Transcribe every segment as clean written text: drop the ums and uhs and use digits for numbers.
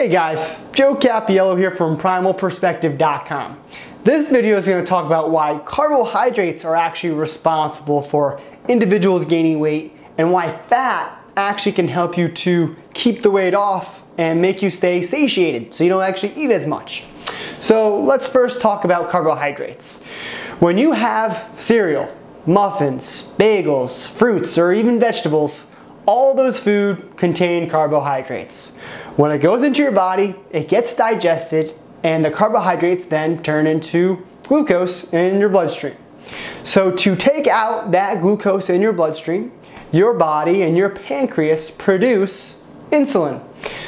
Hey guys, Joe Cappiello here from primalperspective.com. This video is going to talk about why carbohydrates are actually responsible for individuals gaining weight and why fat actually can help you to keep the weight off and make you stay satiated so you don't actually eat as much. So let's first talk about carbohydrates. When you have cereal, muffins, bagels, fruits, or even vegetables, all those food contain carbohydrates. When it goes into your body, it gets digested, and the carbohydrates then turn into glucose in your bloodstream. So to take out that glucose in your bloodstream, your body and your pancreas produce insulin.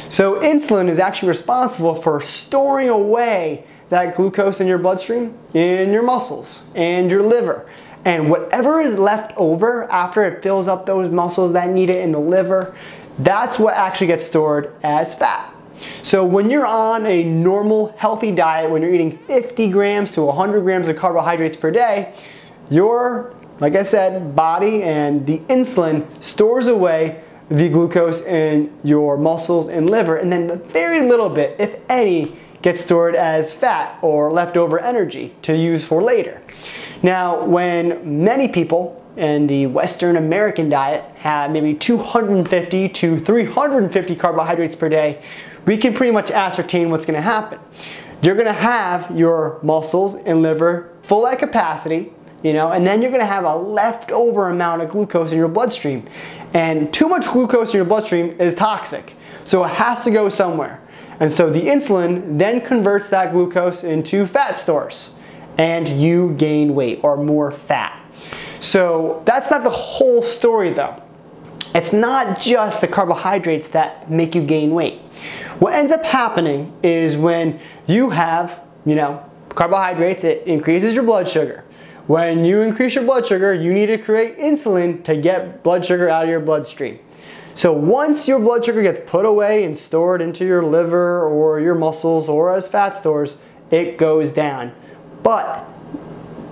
So insulin is actually responsible for storing away that glucose in your bloodstream, in your muscles, and your liver. And whatever is left over after it fills up those muscles that need it in the liver, that's what actually gets stored as fat. So when you're on a normal, healthy diet, when you're eating 50 grams to 100 grams of carbohydrates per day, your, like I said, body and the insulin stores away the glucose in your muscles and liver, and then very little bit, if any, gets stored as fat or leftover energy to use for later. Now, when many people in the Western American diet have maybe 250 to 350 carbohydrates per day, we can pretty much ascertain what's going to happen. You're going to have your muscles and liver full at capacity, and then you're going to have a leftover amount of glucose in your bloodstream. And too much glucose in your bloodstream is toxic, so it has to go somewhere. And so the insulin then converts that glucose into fat stores, and you gain weight or more fat. So that's not the whole story though. It's not just the carbohydrates that make you gain weight. What ends up happening is when you have, carbohydrates, it increases your blood sugar. When you increase your blood sugar, you need to create insulin to get blood sugar out of your bloodstream. So once your blood sugar gets put away and stored into your liver or your muscles or as fat stores, it goes down. But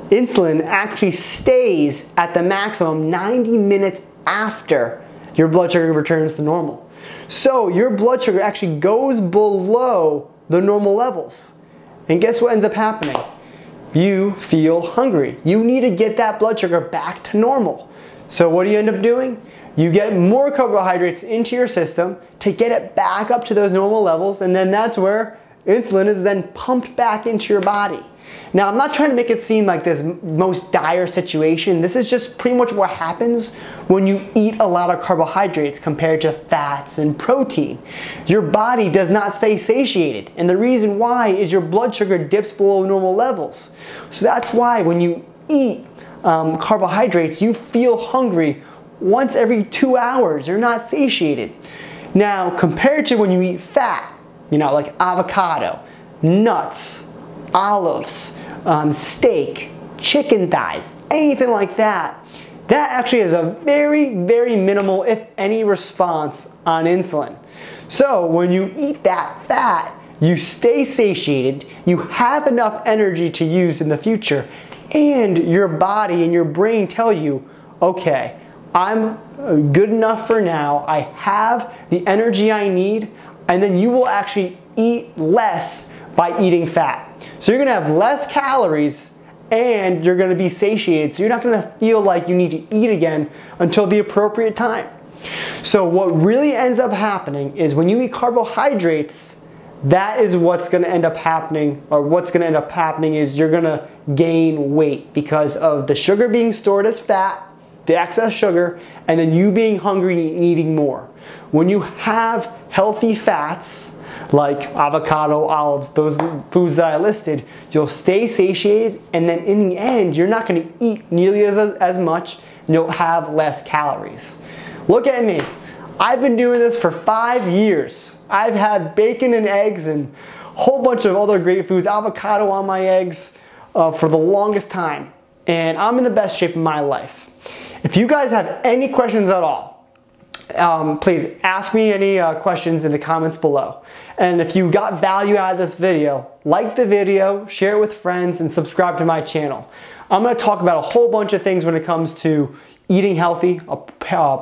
insulin actually stays at the maximum 90 minutes after your blood sugar returns to normal. So your blood sugar actually goes below the normal levels. And guess what ends up happening? You feel hungry. You need to get that blood sugar back to normal. So what do you end up doing? You get more carbohydrates into your system to get it back up to those normal levels, and then that's where insulin is then pumped back into your body. Now, I'm not trying to make it seem like this most dire situation. This is just pretty much what happens when you eat a lot of carbohydrates compared to fats and protein. Your body does not stay satiated, and the reason why is your blood sugar dips below normal levels. So that's why when you eat carbohydrates, you feel hungry once every 2 hours. You're not satiated. Now, compared to when you eat fat, like avocado, nuts, olives, steak, chicken thighs, anything like that, that actually has a very, very minimal, if any, response on insulin. So when you eat that fat, you stay satiated, you have enough energy to use in the future, and your body and your brain tell you, okay, I'm good enough for now, I have the energy I need, and then you will actually eat less by eating fat. So you're gonna have less calories and you're gonna be satiated, so you're not gonna feel like you need to eat again until the appropriate time. So what really ends up happening is when you eat carbohydrates, that is what's gonna end up happening, or what's gonna end up happening is you're gonna gain weight because of the sugar being stored as fat, the excess sugar, and then you being hungry and eating more. When you have healthy fats, like avocado, olives, those foods that I listed, you'll stay satiated, and then in the end, you're not gonna eat nearly as much, and you'll have less calories. Look at me. I've been doing this for 5 years. I've had bacon and eggs and a whole bunch of other great foods, avocado on my eggs, for the longest time, and I'm in the best shape of my life. If you guys have any questions at all, please ask me any questions in the comments below. And if you got value out of this video, like the video, share it with friends, and subscribe to my channel. I'm going to talk about a whole bunch of things when it comes to eating healthy, a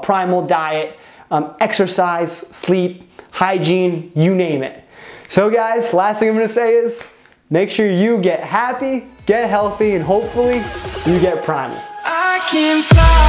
primal diet, exercise, sleep, hygiene, you name it. So guys, last thing I'm gonna say is, make sure you get happy, get healthy, and hopefully you get Primal. I can fly.